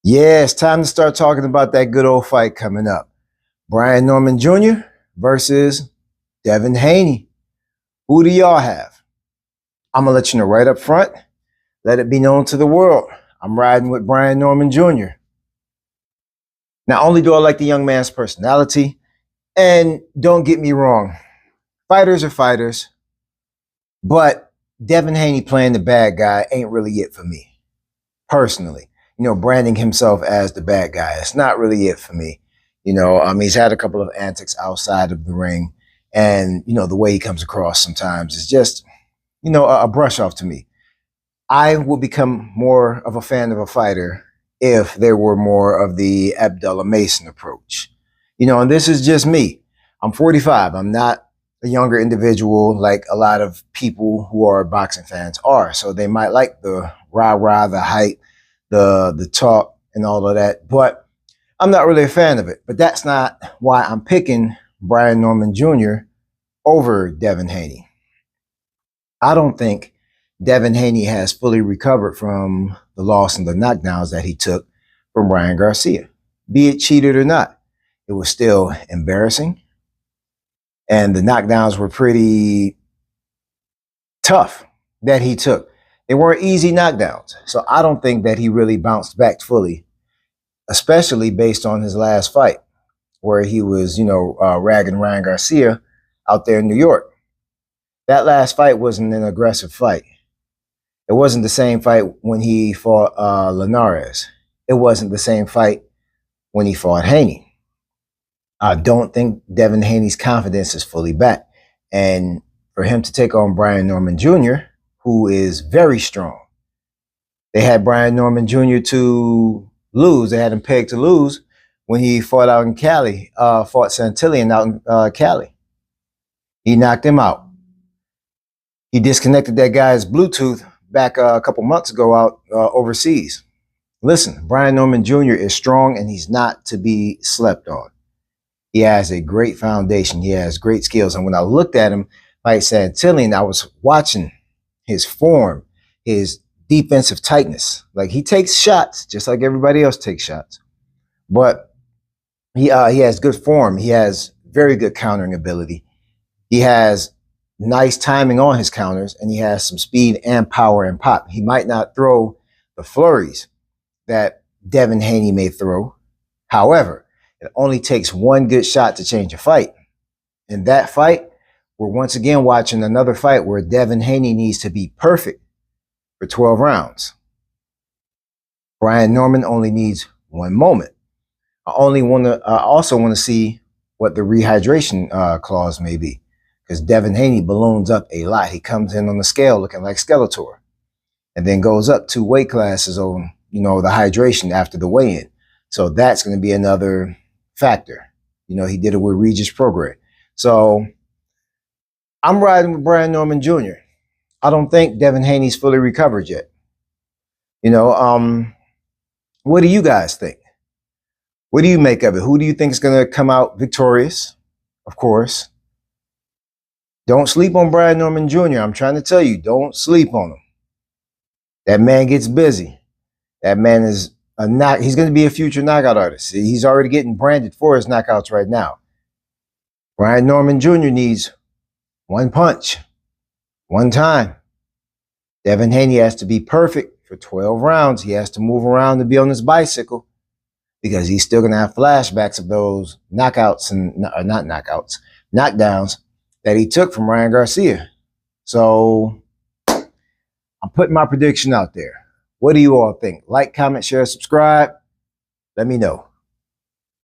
Yeah, it's time to start talking about that good old fight coming up. Brian Norman Jr. versus Devin Haney. Who do y'all have? I'm going to let you know right up front. Let it be known to the world. I'm riding with Brian Norman Jr. Not only do I like the young man's personality, and don't get me wrong, fighters are fighters, but Devin Haney playing the bad guy ain't really it for me, personally. Branding himself as the bad guy. It's not really it for me. He's had a couple of antics outside of the ring, and the way he comes across sometimes is just, a brush off to me. I will become more of a fan of a fighter if there were more of the Abdullah Mason approach. And this is just me. I'm 45. I'm not a younger individual like a lot of people who are boxing fans are. So they might like the rah-rah, the hype, the talk and all of that, but I'm not really a fan of it. But that's not why I'm picking Brian Norman Jr. over Devin Haney. I don't think Devin Haney has fully recovered from the loss and the knockdowns that he took from Ryan Garcia. Be it cheated or not, it was still embarrassing. And the knockdowns were pretty tough that he took. They weren't easy knockdowns. So I don't think that he really bounced back fully, especially based on his last fight where he was, ragging Ryan Garcia out there in New York. That last fight wasn't an aggressive fight. It wasn't the same fight when he fought Linares. It wasn't the same fight when he fought Haney. I don't think Devin Haney's confidence is fully back. And for him to take on Brian Norman Jr., who is very strong. They had Brian Norman Jr. to lose. They had him pegged to lose when he fought out in Cali, fought Santillan out in Cali. He knocked him out. He disconnected that guy's Bluetooth back a couple months ago out overseas. Listen, Brian Norman Jr. is strong and he's not to be slept on. He has a great foundation. He has great skills. And when I looked at him like Santillan, I was watching his form, his defensive tightness. Like, he takes shots just like everybody else takes shots. But he has good form. He has very good countering ability. He has nice timing on his counters, and he has some speed and power and pop. He might not throw the flurries that Devin Haney may throw. However, it only takes one good shot to change a fight. In that fight, we're once again watching another fight where Devin Haney needs to be perfect for 12 rounds. Brian Norman only needs one moment. I also want to see what the rehydration clause may be, because Devin Haney balloons up a lot. He comes in on the scale looking like Skeletor, and then goes up 2 weight classes on the hydration after the weigh-in. So that's going to be another factor. He did it with Regis Prograis. So I'm riding with Brian Norman Jr. I don't think Devin Haney's fully recovered yet. What do you guys think? What do you make of it? Who do you think is going to come out victorious? Of course. Don't sleep on Brian Norman Jr. I'm trying to tell you, don't sleep on him. That man gets busy. That man is he's going to be a future knockout artist. He's already getting branded for his knockouts right now. Brian Norman Jr. needs one punch, one time. Devin Haney has to be perfect for 12 rounds. He has to move around to be on his bicycle, because he's still going to have flashbacks of those knockouts and not knockouts, knockdowns that he took from Ryan Garcia. So I'm putting my prediction out there. What do you all think? Like, comment, share, subscribe. Let me know.